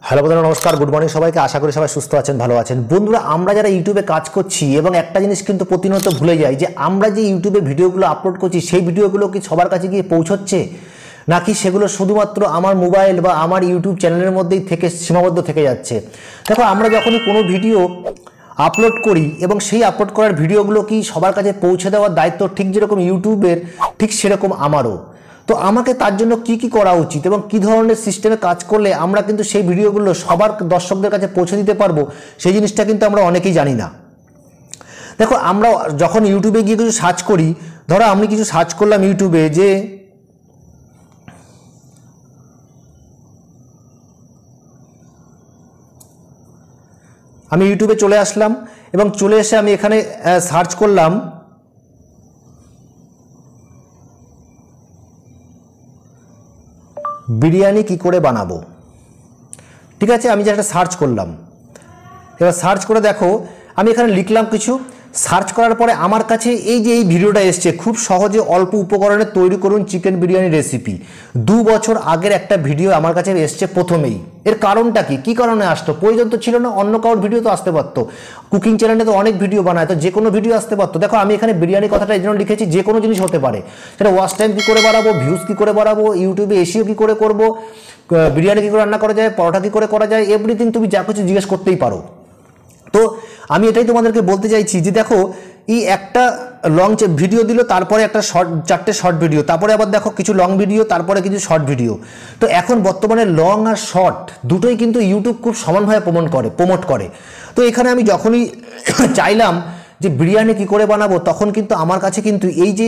Hello বন্ধুরা, নমস্কার, good morning সবাইকে। আশা করি সবাই সুস্থ আছেন, ভালো আছেন। বন্ধুরা, আমরা যারা ইউটিউবে কাজ করছি এবং একটা জিনিস কিন্তু প্রতিনিয়ত ভুলে যাই যে আমরা যে ইউটিউবে ভিডিওগুলো আপলোড করছি সেই ভিডিওগুলো কি সবার কাছে গিয়ে পৌঁছচ্ছে, নাকি সেগুলো শুধুমাত্র আমার মোবাইল বা আমার ইউটিউব চ্যানেলের মধ্যেই থেকে সীমাবদ্ধ থেকে যাচ্ছে। দেখো, আমরা যখনই কোনো ভিডিও আপলোড করি এবং সেই আপলোড করার ভিডিওগুলো কি সবার কাছে পৌঁছে দেওয়ার দায়িত্ব ঠিক যেরকম ইউটিউবের, ঠিক সেরকম আমারও। তো আমাকে তার জন্য কি করা উচিত এবং কি ধরনের সিস্টেমে কাজ করলে আমরা কিন্তু সেই ভিডিওগুলো সবার দর্শকদের কাছে পৌঁছে দিতে পারবো, সেই জিনিসটা কিন্তু আমরা অনেকেই জানি না। দেখো, আমরা যখন ইউটিউবে গিয়ে কিছু সার্চ করি, ধরো আমি কিছু সার্চ করলাম ইউটিউবে, যে আমি ইউটিউবে চলে আসলাম এবং চলে এসে আমি এখানে সার্চ করলাম বিরিয়ানি কি করে বানাবো। ঠিক আছে, আমি যেটা সার্চ করলাম, এবার সার্চ করে দেখো আমি এখানে লিখলাম কিছু। সার্চ করার পরে আমার কাছে এই যে এই ভিডিওটা এসছে, খুব সহজে অল্প উপকরণে তৈরি করুন চিকেন বিরিয়ানি রেসিপি। 2 বছর আগের একটা ভিডিও আমার কাছে এসছে প্রথমেই। এর কারণটা কি কারণে আসতো? প্রয়োজন তো ছিল না, অন্য কারোর ভিডিও তো আসতে পারতো। কুকিং চ্যানেলে তো অনেক ভিডিও বানায়, তো যে কোনো ভিডিও আসতে পারতো। দেখো, আমি এখানে বিরিয়ানি কথাটা এই জন্য লিখেছি, যে কোনো জিনিস হতে পারে। সেটা ওয়াচ টাইম কী করে বাড়াবো, ভিউজ কী করে বাড়াবো, ইউটিউবে এসিও কী করে করবো, বিরিয়ানি কী করে রান্না করা যায়, পরোটা কী করে করা যায়, এভরিথিং তুমি যা কিছু জিজ্ঞেস করতেই পারো। তো আমি এটাই তোমাদেরকে বলতে চাইছি যে দেখো, এই একটা লং ভিডিও দিল, তারপরে একটা চারটে শর্ট ভিডিও, তারপরে আবার দেখো কিছু লং ভিডিও, তারপরে কিছু শর্ট ভিডিও। তো এখন বর্তমানে লং আর শর্ট দুটোই কিন্তু ইউটিউব খুব সমানভাবে প্রমোট করে। তো এখানে আমি যখনই চাইলাম যে বিরিয়ানি কি করে বানাবো, তখন কিন্তু আমার কাছে কিন্তু এই যে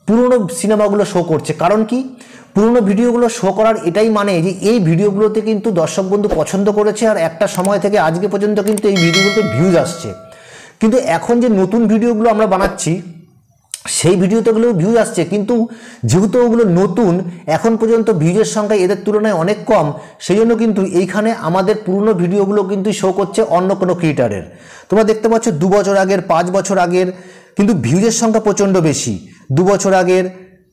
পুরনো সিনেমাগুলো শো করছে। কারণ কি, পুরনো ভিডিওগুলো শো করার এটাই মানে যে এই ভিডিওগুলোতে কিন্তু দর্শক বন্ধু পছন্দ করেছে, আর একটা সময় থেকে আজকে পর্যন্ত কিন্তু এই ভিডিওগুলোতে ভিউজ আসছে। কিন্তু এখন যে নতুন ভিডিওগুলো আমরা বানাচ্ছি, সেই ভিডিওতেগুলোও ভিউজ আসছে, কিন্তু যেহেতু ওগুলো নতুন, এখন পর্যন্ত ভিউজের সংখ্যা এদের তুলনায় অনেক কম। সেই জন্য কিন্তু এইখানে আমাদের পুরনো ভিডিওগুলো কিন্তু শো করছে অন্য কোনো ক্রিয়েটারের। তোমরা দেখতে পাচ্ছ 2 বছর আগের, 5 বছর আগের, কিন্তু ভিউজের সংখ্যা প্রচণ্ড বেশি। 2 বছর আগের,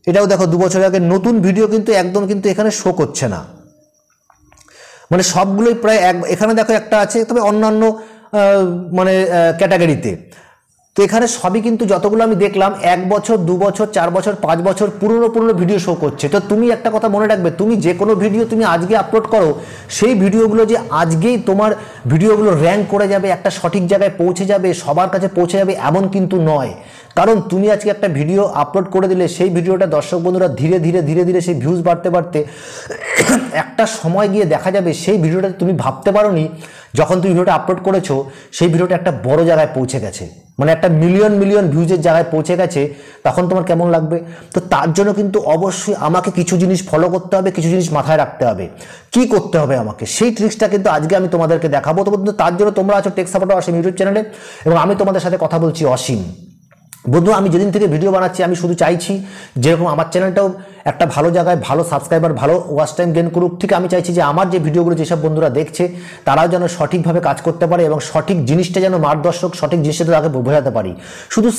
এটাও দেখো 2 বছর আগের নতুন ভিডিও কিন্তু একদম কিন্তু এখানে শো করছে না, মানে সবগুলোই প্রায় এখানে দেখো একটা আছে, তবে অন্যান্য মানে ক্যাটাগরিতে। তো এখানে সবই কিন্তু যতগুলো আমি দেখলাম 1 বছর, 2 বছর, 4 বছর, 5 বছর পুরনো ভিডিও শো করছে। তো তুমি একটা কথা মনে রাখবে, তুমি যে কোনো ভিডিও তুমি আজকে আপলোড করো, সেই ভিডিওগুলো যে আজকেই তোমার ভিডিওগুলো র্যাঙ্ক করে যাবে, একটা সঠিক জায়গায় পৌঁছে যাবে, সবার কাছে পৌঁছে যাবে, এমন কিন্তু নয়। কারণ তুমি আজকে একটা ভিডিও আপলোড করে দিলে, সেই ভিডিওটা দর্শক বন্ধুরা ধীরে ধীরে সেই ভিউজ বাড়তে একটা সময় গিয়ে দেখা যাবে সেই ভিডিওটা তুমি ভাবতে পারোনি, যখন তুমি ভিডিওটা আপলোড করেছো সেই ভিডিওটা একটা বড় জায়গায় পৌঁছে গেছে, মানে একটা মিলিয়ন ভিউজের জায়গায় পৌঁছে গেছে। তখন তোমার কেমন লাগবে? তো তার জন্য কিন্তু অবশ্যই আমাকে কিছু জিনিস ফলো করতে হবে, কিছু জিনিস মাথায় রাখতে হবে। কি করতে হবে আমাকে, সেই ট্রিক্সটা কিন্তু আজকে আমি তোমাদেরকে দেখাবো। তো বন্ধু, তার জন্য তোমরা আছো টেক সাপোর্টার অসীম ইউটিউব চ্যানেলে, এবং আমি তোমাদের সাথে কথা বলছি অসীম। বন্ধু, আমি যেদিন থেকে ভিডিও বানাচ্ছি, আমি শুধু চাইছি যেরকম আমার চ্যানেলটাও একটা ভালো জায়গায়, ভালো সাবস্ক্রাইবার, ভালো ওয়াচ টাইম গেন করুক, ঠিক আমি চাইছি যে আমার যে ভিডিওগুলো যেসব বন্ধুরা দেখছে তারাও যেন সঠিকভাবে কাজ করতে পারে এবং সঠিক জিনিসটা যেন মার্গদর্শক, সঠিক জিনিসটা তাকে বোঝাতে পারি। শুধু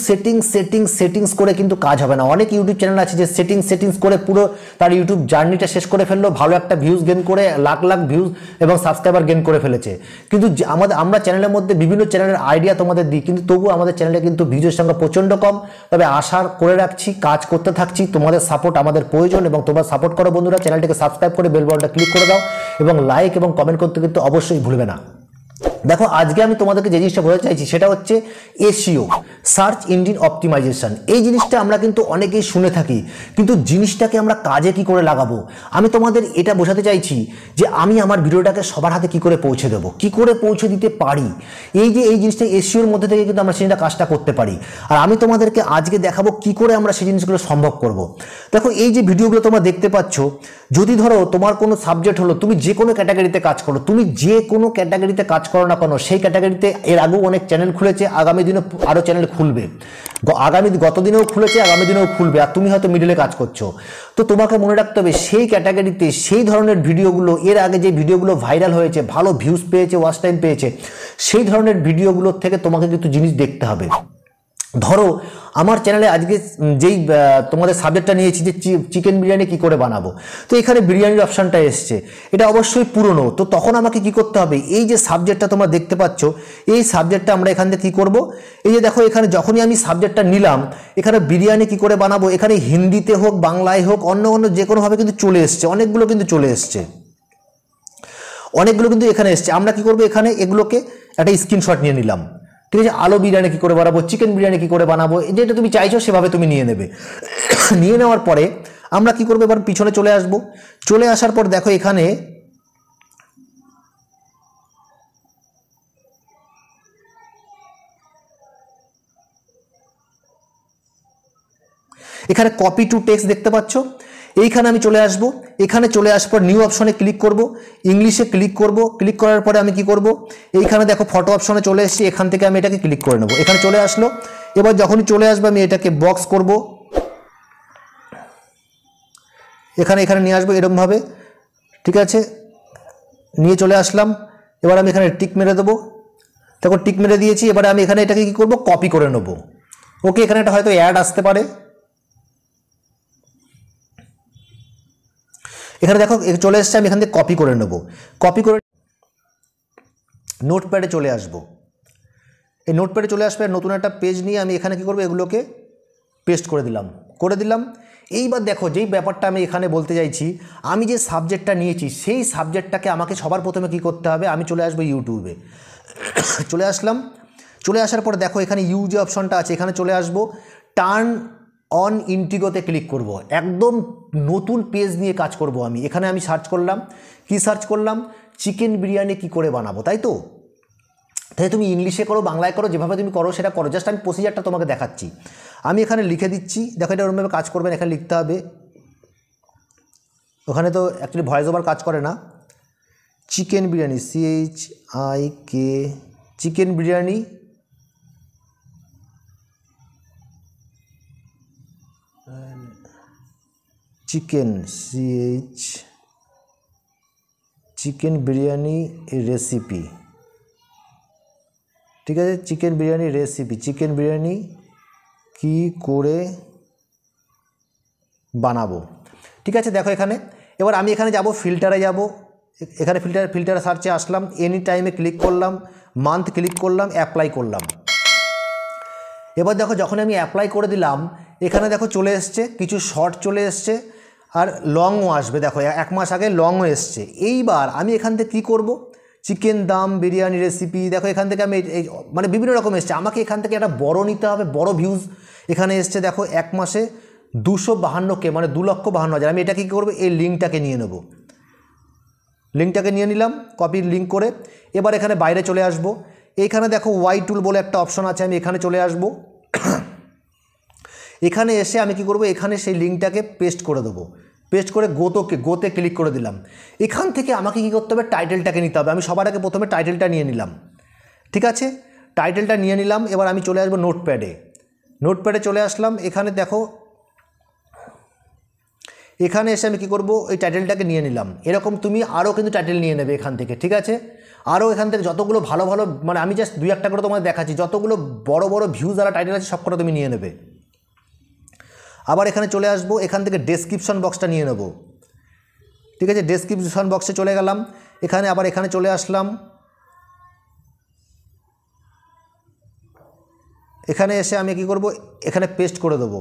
সেটিংস করে কিন্তু কাজ হবে না। অনেক ইউটিউব চ্যানেল আছে যে সেটিংস করে পুরো তার ইউটিউব জার্নিটা শেষ করে ফেললো, ভালো একটা ভিউজ গেন করে লাখ ভিউজ এবং সাবস্ক্রাইবার গেন করে ফেলেছে। কিন্তু আমরা চ্যানেলের মধ্যে বিভিন্ন চ্যানেলের আইডিয়া তোমাদের দিই, কিন্তু তবু আমাদের চ্যানেলে কিন্তু ভিউজের সংখ্যা প্রচণ্ড কম। তবে আশা করে রাখছি, কাজ করতে থাকছি, তোমাদের সাপোর্ট আমাদের প্রয়োজন, এবং তোমরা সাপোর্ট করো বন্ধুরা। চ্যানেলটিকে সাবস্ক্রাইব করে বেল বাটনটা ক্লিক করে দাও এবং লাইক এবং কমেন্ট করতে কিন্তু অবশ্যই ভুলবে না। দেখো, আজকে আমি তোমাদেরকে যে জিনিসটা বলতে চাইছি সেটা হচ্ছে এসইও, সার্চ ইঞ্জিন অপটিমাইজেশন। এই জিনিসটা আমরা কিন্তু অনেকেই শুনে থাকি, কিন্তু জিনিসটাকে আমরা কাজে কি করে লাগাবো, আমি তোমাদের এটা বোঝাতে চাইছি যে আমি আমার ভিডিওটাকে সবার হাতে কি করে পৌঁছে দেবো, কি করে পৌঁছে দিতে পারি। এই জিনিসটা এসইওর মধ্যে থেকে কিন্তু আমরা সেটা কাজটা করতে পারি, আর আমি তোমাদেরকে আজকে দেখাবো কি করে আমরা সেই জিনিসগুলো সম্ভব করব। দেখো, এই যে ভিডিওগুলো তোমরা দেখতে পাচ্ছ, যদি ধরো তোমার কোনো সাবজেক্ট হলো, তুমি যে কোনো ক্যাটাগরিতে কাজ করো, তুমি যে কোনো ক্যাটাগরিতে কাজ করো না কেন, সেই ক্যাটাগরিতে এর আগেও অনেক চ্যানেল খুলেছে, আগামী দিনে আরও চ্যানেল খুলবে, গত দিনেও খুলেছে, আগামী দিনেও খুলবে, আর তুমি হয়তো মিডলে কাজ করছো। তো তোমাকে মনে রাখতে হবে সেই ক্যাটাগরিতে সেই ধরনের ভিডিওগুলো, এর আগে যে ভিডিওগুলো ভাইরাল হয়েছে, ভালো ভিউজ পেয়েছে, ওয়াচ টাইম পেয়েছে, সেই ধরনের ভিডিওগুলোর থেকে তোমাকে কিন্তু জিনিস দেখতে হবে। ধরো আমার চ্যানেলে আজকে যেই তোমাদের সাবজেক্টটা নিয়েছি যে চিকেন বিরিয়ানি কি করে বানাবো, তো এখানে বিরিয়ানির অপশানটা এসছে, এটা অবশ্যই পুরনো। তো তখন আমাকে কি করতে হবে, এই যে সাবজেক্টটা তোমরা দেখতে পাচ্ছ, এই সাবজেক্টটা আমরা এখান থেকে কী করবো, এই যে দেখো এখানে যখনই আমি সাবজেক্টটা নিলাম, এখানে বিরিয়ানি কি করে বানাবো, এখানে হিন্দিতে হোক বাংলায় হোক অন্য অন্য যে কোনোভাবে কিন্তু চলে এসছে, অনেকগুলো কিন্তু চলে এসছে, অনেকগুলো কিন্তু এখানে এসছে। আমরা কি করবো, এখানে এগুলোকে একটা স্ক্রিনশট নিয়ে নিলাম, ঠিক আছে। আলু বিরিয়ানি কী করে বানাবো, চিকেন বিরিয়ানি কী করে বানাবো, যেটা তুমি চাইছো সেভাবে তুমি নিয়ে নেবে। নিয়ে নেওয়ার পরে আমরা কি করবো, এবার পিছনে চলে আসব। চলে আসার পর দেখো এখানে এখানে কপি টু টেক্সট দেখতে পাচ্ছ, এইখানে আমি চলে আসব। এখানে চলে আসার পর নিউ অপশনে ক্লিক করব, ইংলিশে ক্লিক করব। ক্লিক করার পরে আমি কি করব, এইখানে দেখো ফটো অপশনে চলে এসেছি, এখান থেকে আমি এটাকে ক্লিক করে নেব। এখানে চলে আসলো। এবার যখনই চলে আসবে আমি এটাকে বক্স করব, এখানে নিয়ে আসবো এরকমভাবে, ঠিক আছে। নিয়ে চলে আসলাম। এবার আমি এখানে টিক মেরে দেবো, দেখো টিক মেরে দিয়েছি। এবারে আমি এখানে এটাকে কি করব, কপি করে নেব। ওকে, এখানে একটা হয়তো অ্যাড আসতে পারে, এখানে দেখো চলে এসছে, আমি এখান থেকে কপি করে নেব। কপি করে নোটপ্যাডে চলে আসব। এই নোটপ্যাডে চলে আসবে, নতুন একটা পেজ নিয়ে আমি এখানে কি করব, এগুলোকে পেস্ট করে দিলাম। এইবার দেখো যেই ব্যাপারটা আমি এখানে বলতে চাইছি, আমি যে সাবজেক্টটা নিয়েছি সেই সাবজেক্টটাকে আমাকে সবার প্রথমে কি করতে হবে, আমি চলে আসবো ইউটিউবে। চলে আসলাম। চলে আসার পর দেখো এখানে ইউ যে অপশনটা আছে, এখানে চলে আসবো, টার্ন অন ইন্টিগোতে ক্লিক করব। একদম নতুন পেজ নিয়ে কাজ করব আমি। এখানে আমি সার্চ করলাম, কি সার্চ করলাম, চিকেন বিরিয়ানি কি করে বানাবো, তাই তো। তাই তুমি ইংলিশে করো বাংলায় করো, যেভাবে তুমি করো সেটা করো, জাস্ট আমি প্রসিজারটা তোমাকে দেখাচ্ছি। আমি এখানে লিখে দিচ্ছি, দেখো এটা ওরকমভাবে কাজ করবেন, এখানে লিখতে হবে। ওখানে তো অ্যাকচুয়ালি ভয়েস ওভার কাজ করে না। Chicken biryani, CHIK, chicken biryani, chicken biryani recipe, ঠিক আছে। Chicken biryani recipe, chicken biryani কি করে বানাবো, ঠিক আছে। দেখো এখানে এবার আমি এখানে যাব, ফিল্টারে যাব। এখানে ফিল্টারে সার্চে আসলাম, এনি টাইমে ক্লিক করলাম, মান্থ ক্লিক করলাম, অ্যাপ্লাই করলাম। এবার দেখো যখন আমি অ্যাপ্লাই করে দিলাম, এখানে দেখো চলে এসছে, কিছু শর্ট চলে এসছে, আর লংও আসবে। দেখো 1 মাস আগে লংও এসছে। এইবার আমি এখান থেকে কী করব, চিকেন দাম বিরিয়ানি রেসিপি, দেখো এখান থেকে আমি মানে বিভিন্ন রকম এসছে। আমাকে এখান থেকে একটা বড় নিতে হবে, বড় ভিউজ এখানে এসছে। দেখো 1 মাসে 252K, মানে 2,52,000। আমি এটা কী করবো, এই লিঙ্কটাকে নিয়ে নেব। লিঙ্কটাকে নিয়ে নিলাম, কপি লিঙ্ক করে। এবার এখানে বাইরে চলে আসব। এইখানে দেখো ওয়াই টুল বলে একটা অপশন আছে, আমি এখানে চলে আসব। এখানে এসে আমি কি করব, এখানে সেই লিঙ্কটাকে পেস্ট করে দেবো। পেস্ট করে গোতে ক্লিক করে দিলাম। এখান থেকে আমাকে কী করতে হবে, টাইটেলটাকে নিতে হবে। আমি সবার আগে প্রথমে টাইটেলটা নিয়ে নিলাম, ঠিক আছে। টাইটেলটা নিয়ে নিলাম। এবার আমি চলে আসবো নোটপ্যাডে চলে আসলাম। এখানে দেখো, এখানে এসে আমি কী করবো, এই টাইটেলটাকে নিয়ে নিলাম। এরকম তুমি আরও কিন্তু টাইটেল নিয়ে নেবে এখান থেকে, ঠিক আছে। আরও এখান থেকে যতগুলো ভালো ভালো, মানে আমি জাস্ট 2-1টা করে তোমাদের দেখাচ্ছি, যতগুলো বড় বড় ভিউজ আর টাইটেল আছে সব করে তুমি নিয়ে নেবে। আবার এখানে চলে আসবো, এখান থেকে ডেসক্রিপশন বক্সটা নিয়ে নেব, ঠিক আছে। ডেসক্রিপশন বক্সে চলে গেলাম। এখানে চলে আসলাম। এখানে এসে আমি কি করব, এখানে পেস্ট করে দেবো,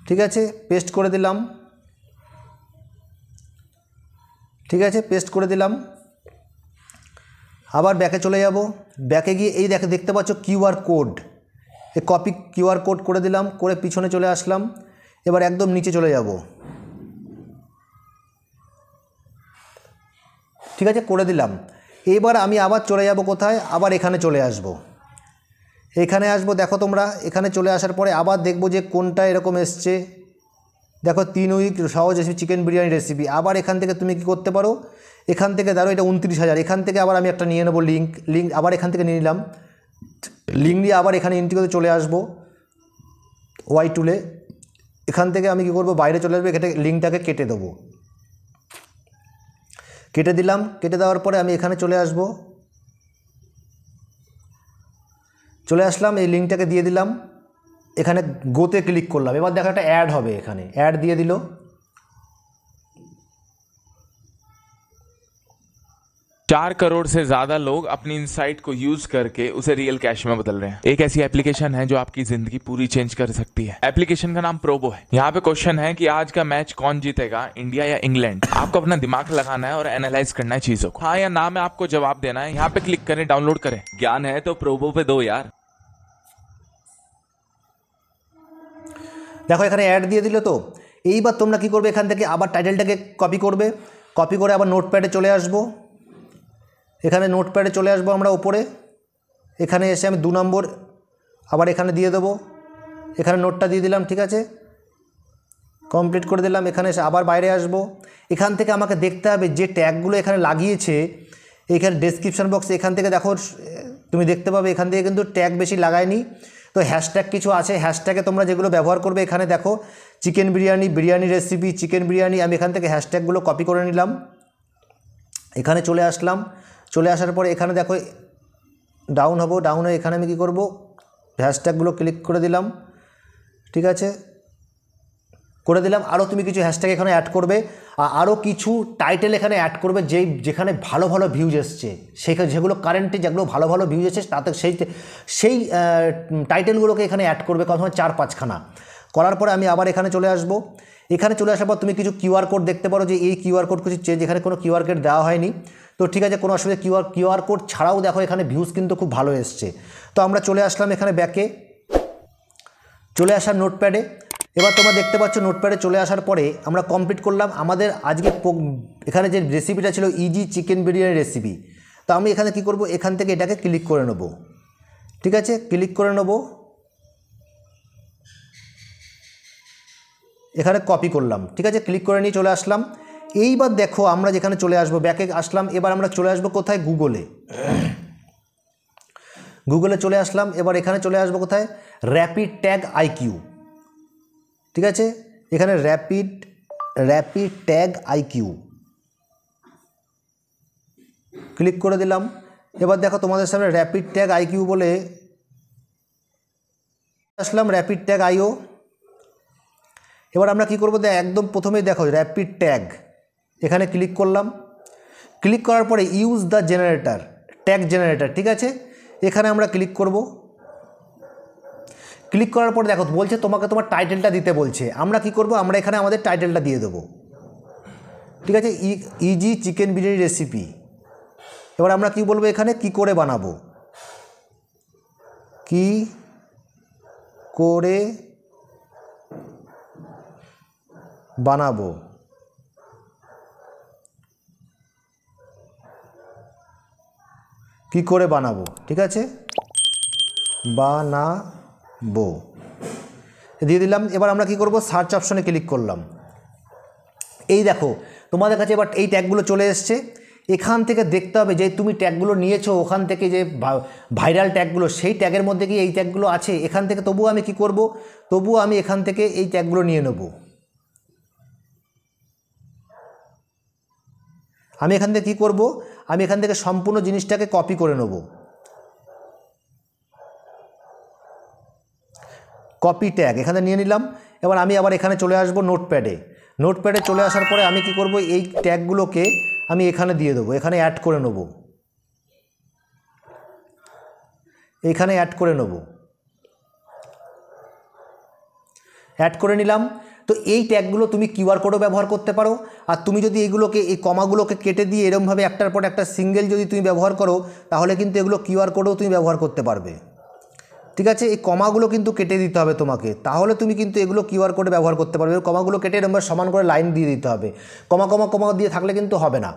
ঠিক আছে। পেস্ট করে দিলাম, ঠিক আছে, পেস্ট করে দিলাম। আবার ব্যাকে চলে যাব। ব্যাকে গিয়ে এই দেখতে পাচ্ছ QR কোড, এই কপি QR কোড করে দিলাম, করে পিছনে চলে আসলাম। এবার একদম নিচে চলে যাব, ঠিক আছে, করে দিলাম। এবার আমি আবার চলে যাব কোথায়, আবার এখানে চলে আসব। এখানে আসবো, দেখো তোমরা এখানে চলে আসার পরে আবার দেখবো যে কোনটা এরকম এসছে। দেখো 3 উইক সহজ রেসিপি চিকেন বিরিয়ানি রেসিপি। আবার এখান থেকে তুমি কি করতে পারো, এখান থেকে ধরো এটা 29,000, এখান থেকে আবার আমি একটা নিয়ে নেবো লিঙ্ক আবার এখান থেকে নিয়ে নিলাম। লিঙ্ক নিয়ে আবার এখানে ইন্টিগ্রেটে চলে আসবো, ওয়াই টুলে। এখান থেকে আমি কি করব, বাইরে চলে আসবো, লিঙ্কটাকে কেটে দেবো। কেটে দিলাম। কেটে দেওয়ার পরে আমি এখানে চলে আসলাম, এই লিঙ্কটাকে দিয়ে দিলাম। এখানে গোতে ক্লিক করলাম, এবার দেখো একটা অ্যাড হবে, এখানে অ্যাড দিয়ে দিল। 4 करोड़ से ज्यादा लोग अपनी इनसाइट को यूज करके उसे रियल कैश में बदल रहे हैं। एक ऐसी एप्लीकेशन है जो आपकी जिंदगी पूरी चेंज कर सकती है। एप्लीकेशन का नाम प्रोबो है। यहाँ पे क्वेश्चन है कि आज का मैच कौन जीतेगा, इंडिया या इंग्लैंड। आपको अपना दिमाग लगाना है और एनालाइज करना है चीजों को, हाँ या ना में आपको जवाब देना है। यहाँ पे क्लिक करें, डाउनलोड करें। ज्ञान है तो प्रोबो पे दो यार। দেখো এখানে অ্যাড দিয়ে দিল। তো এইবার তোমরা কি করবে, এখান থেকে আবার টাইটেলটাকে কপি করবে, কপি করে আবার নোটপ্যাডে চলে আসবো। এখানে নোটপ্যাডে চলে আসবো আমরা ওপরে, এখানে এসে আমি 2 নম্বর আবার এখানে দিয়ে দেবো, এখানে নোটটা দিয়ে দিলাম, ঠিক আছে, কমপ্লিট করে দিলাম। এখানে এসে আবার বাইরে আসবো, এখান থেকে আমাকে দেখতে হবে যে ট্যাগগুলো এখানে লাগিয়েছে, এখানে ডেসক্রিপশন বক্সে এখান থেকে দেখো তুমি দেখতে পাবে এখান থেকে কিন্তু ট্যাগ বেশি লাগায়নি। তো হ্যাশট্যাগ কিছু আছে, হ্যাশট্যাগে তোমরা যেগুলো ব্যবহার করবে, এখানে দেখো chicken biryani, biryani recipe, chicken biryani, আমি এখান থেকে হ্যাশট্যাগুলো কপি করে নিলাম। এখানে চলে আসলাম, চলে আসার পরে এখানে দেখো ডাউন হবো, ডাউন হয়ে এখানে আমি কী করবো, হ্যাশট্যাগুলো ক্লিক করে দিলাম, ঠিক আছে, করে দিলাম। আরও তুমি কিছু হ্যাশট্যাগ এখানে অ্যাড করবে, আর আরও কিছু টাইটেল এখানে অ্যাড করবে যেখানে ভালো ভালো ভিউজ এসছে, সেখানে যেগুলো কারেন্টলি যেগুলো ভালো ভালো ভিউজ এসছে তাতে সেই টাইটেলগুলোকে এখানে অ্যাড করবে, কখনো 4-5খানা করার পরে আমি আবার এখানে চলে আসব। এখানে চলে আসার পর তুমি কিছু কিউআর কোড দেখতে পারো যে এই কিউআর কোড কিছু চেঞ্জ, এখানে কোনো কিউআর কোড দেওয়া হয়নি। তো ঠিক আছে, কোনো অসুবিধা, কিউআর কোড ছাড়াও দেখো এখানে ভিউজ কিন্তু খুব ভালো এসছে। তো আমরা চলে আসলাম এখানে ব্যাকে, চলে আসার নোটপ্যাডে। এবার তোমরা দেখতে পাচ্ছ নোটপ্যাডে চলে আসার পরে আমরা কমপ্লিট করলাম আমাদের আজকে এখানে যে রেসিপিটা ছিল ইজি চিকেন বিরিয়ানি রেসিপি। তো আমি এখানে কি করব, এখান থেকে এটাকে ক্লিক করে নেব, ঠিক আছে, ক্লিক করে নেব, এখানে কপি করলাম, ঠিক আছে, ক্লিক করে নিয়ে চলে আসলাম। এইবার দেখো আমরা যেখানে চলে আসবো, ব্যাকে আসলাম, এবার আমরা চলে আসবো কোথায়, গুগলে। গুগলে চলে আসলাম, এবার এখানে চলে আসবো কোথায়, র্যাপিড ট্যাগ আইকিউ, ঠিক আছে, এখানে র্যাপিড ট্যাগ আইকিউ ক্লিক করে দিলাম। এবার দেখো তোমাদের সামনে র্যাপিড ট্যাগ আইকিউ বলে আসলাম, র্যাপিড ট্যাগ আইও। এবার আমরা কি করবো, একদম প্রথমেই দেখো র্যাপিড ট্যাগ, এখানে ক্লিক করলাম, ক্লিক করার পরে use the generator, tag generator, ঠিক আছে, এখানে আমরা ক্লিক করব। ক্লিক করার পর দেখো বলছে তোমাকে তোমার টাইটেলটা দিতে বলছে, আমরা কি করব, আমরা এখানে আমাদের টাইটেলটা দিয়ে দেবো, ঠিক আছে, ইজি চিকেন বিরিয়ানি রেসিপি। এবার আমরা কি বলবো, এখানে কি করে বানাবো, কি করে বানাবো, কি করে বানাবো, ঠিক আছে, বানাবো দিয়ে দিলাম। এবার আমরা কি করব, সার্চ অপশনে ক্লিক করলাম। এই দেখো তোমাদের কাছে এবার এই ট্যাগগুলো চলে এসছে। এখান থেকে দেখতে হবে যে তুমি ট্যাগগুলো নিয়েছো, ওখান থেকে যে ভাইরাল ট্যাগগুলো, সেই ট্যাগের মধ্যে কি এই ট্যাগগুলো আছে এখান থেকে, তবুও আমি কি করব, তবুও আমি এখান থেকে এই ট্যাগগুলো নিয়ে নেব। আমি এখান থেকে কী করব, আমি এখান থেকে সম্পূর্ণ জিনিসটাকে কপি করে নেব, কপি ট্যাগ এখানে নিয়ে নিলাম। এবার আমি আবার এখানে চলে আসব নোটপ্যাডে, নোটপ্যাডে চলে আসার পরে আমি কি করব, এই ট্যাগগুলোকে আমি এখানে দিয়ে দেবো, এখানে অ্যাড করে নেব, এখানে অ্যাড করে নেব, অ্যাড করে নিলাম। তো এই ট্যাগগুলো তুমি কিউআর কোডও ব্যবহার করতে পারো, আর তুমি যদি এইগুলোকে এই কমাগুলোকে কেটে দিয়ে এরকমভাবে একটার পর একটা সিঙ্গেল যদি তুমি ব্যবহার করো, তাহলে কিন্তু এগুলো কিউআর কোডও তুমি ব্যবহার করতে পারবে, ঠিক আছে। এই কমাগুলো কিন্তু কেটে দিতে হবে তোমাকে, তাহলে তুমি কিন্তু এগুলো কিউআর কোডে ব্যবহার করতে পারবে। কমাগুলো কেটে এরকমভাবে সমান করে লাইন দিয়ে দিতে হবে, কমা কমা কমা দিয়ে থাকলে কিন্তু হবে না,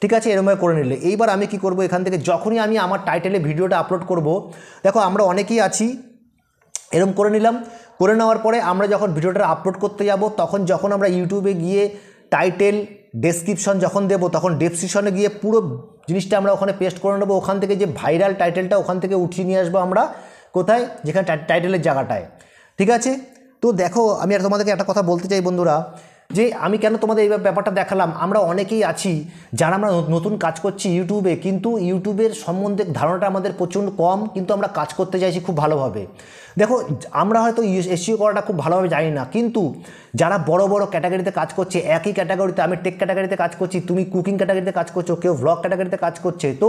ঠিক আছে, এরকমভাবে করে নিলে। এইবার আমি কি করব, এখান থেকে যখনই আমি আমার টাইটেলে ভিডিওটা আপলোড করব, দেখো আমরা অনেকেই আছি এরকম করে নিলাম, করে নেওয়ার পরে আমরা যখন ভিডিওটা আপলোড করতে যাব, তখন যখন আমরা ইউটিউবে গিয়ে টাইটেল ডেসক্রিপশন যখন দেব, তখন ডেসক্রিপশনে গিয়ে পুরো জিনিসটা আমরা ওখানে পেস্ট করে নেবো, ওখান থেকে যে ভাইরাল টাইটেলটা ওখান থেকে উঠিয়ে নিয়ে আসবো আমরা কোথায়, যেখানে টাইটেলের জায়গাটায়, ঠিক আছে। তো দেখো আমি আর তোমাদেরকে একটা কথা বলতে চাই বন্ধুরা, যে আমি কেন তোমাদের এই ব্যাপারটা দেখালাম, আমরা অনেকেই আছি যারা আমরা নতুন কাজ করছি ইউটিউবে, কিন্তু ইউটিউবের সম্বন্ধে ধারণাটা আমাদের প্রচণ্ড কম, কিন্তু আমরা কাজ করতে চাইছি খুব ভালোভাবে। দেখো আমরা হয়তো এসইও করাটা খুব ভালোভাবে জানি না, কিন্তু যারা বড় বড় ক্যাটাগরিতে কাজ করছে, একই ক্যাটাগরিতে, আমি টেক ক্যাটাগরিতে কাজ করছি, তুমি কুকিং ক্যাটাগরিতে কাজ করছো, কেউ ভ্লগ ক্যাটাগরিতে কাজ করছে, তো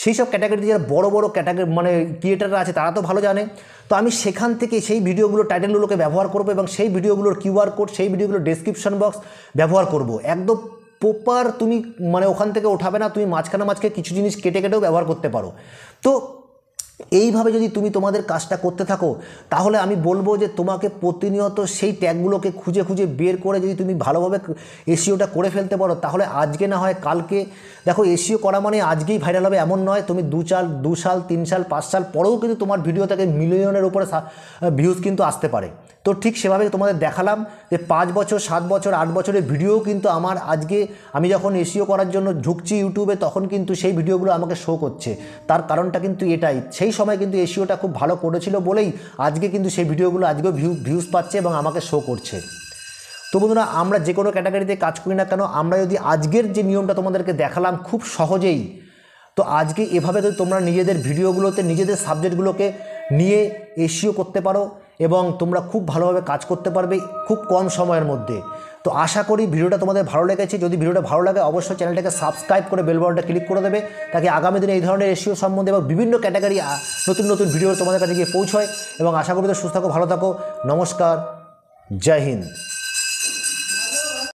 সেই সব ক্যাটাগরিতে যারা বড় বড় ক্যাটাগরি মানে ক্রিয়েটাররা আছে তারা তো ভালো জানে। তো আমি সেখান থেকে সেই ভিডিওগুলো টাইটেলগুলোকে ব্যবহার করবো এবং সেই ভিডিওগুলোর কিউআর কোড, সেই ভিডিওগুলোর ডেসক্রিপশন বক্স ব্যবহার করব। একদম প্রপার তুমি মানে ওখান থেকে ওঠাবে না, তুমি মাঝখানে কিছু জিনিস কেটে কেটেও ব্যবহার করতে পারো। তো এইভাবে যদি তুমি তোমাদের কাজটা করতে থাকো, তাহলে আমি বলবো যে তোমাকে প্রতিনিয়ত সেই ট্যাগগুলোকে খুঁজে খুঁজে বের করে যদি তুমি ভালোভাবে এসইওটা করে ফেলতে পারো, তাহলে আজকে না হয় কালকে, দেখো এসইও করা মানে আজকেই ভাইরাল হবে এমন নয়, তুমি 2 সাল 3 সাল 5 সাল পরেও কিন্তু তোমার ভিডিও থেকে মিলিয়নের উপরে ভিউজ কিন্তু আসতে পারে। তো ঠিক সেভাবে তোমাদের দেখালাম যে 5 বছর 7 বছর 8 বছরের ভিডিও কিন্তু আমার আজকে আমি যখন এসইও করার জন্য ঢুকছি ইউটিউবে, তখন কিন্তু সেই ভিডিওগুলো আমাকে শো করছে। তার কারণটা কিন্তু এটাই, সেই সময় কিন্তু এসইওটা খুব ভালো করেছিল বলেই আজকে কিন্তু সেই ভিডিওগুলো আজকেও ভিউজ পাচ্ছে এবং আমাকে শো করছে। তো বন্ধুরা, আমরা যে কোনো ক্যাটাগরিতে কাজ করি না কেন, আমরা যদি আজকের যে নিয়মটা তোমাদেরকে দেখালাম খুব সহজেই, তো আজকে এভাবে যদি তোমরা নিজেদের ভিডিওগুলোতে নিজেদের সাবজেক্টগুলোকে নিয়ে এসইও করতে পারো এবং তোমরা খুব ভালোভাবে কাজ করতে পারবে খুব কম সময়ের মধ্যে। তো আশা করি ভিডিওটা তোমাদের ভালো লেগেছে। যদি ভিডিওটা ভালো লাগে অবশ্যই চ্যানেলটাকে সাবস্ক্রাইব করে বেল বাটনটা ক্লিক করে দেবে, তাকে আগামী দিনে এই ধরনের এসইও সম্বন্ধে এবং বিভিন্ন ক্যাটাগরি নতুন নতুন ভিডিও তোমাদের কাছে গিয়ে পৌঁছয়। এবং আশা করি তো সুস্থ থাকো, ভালো থাকো, নমস্কার, জয় হিন্দ।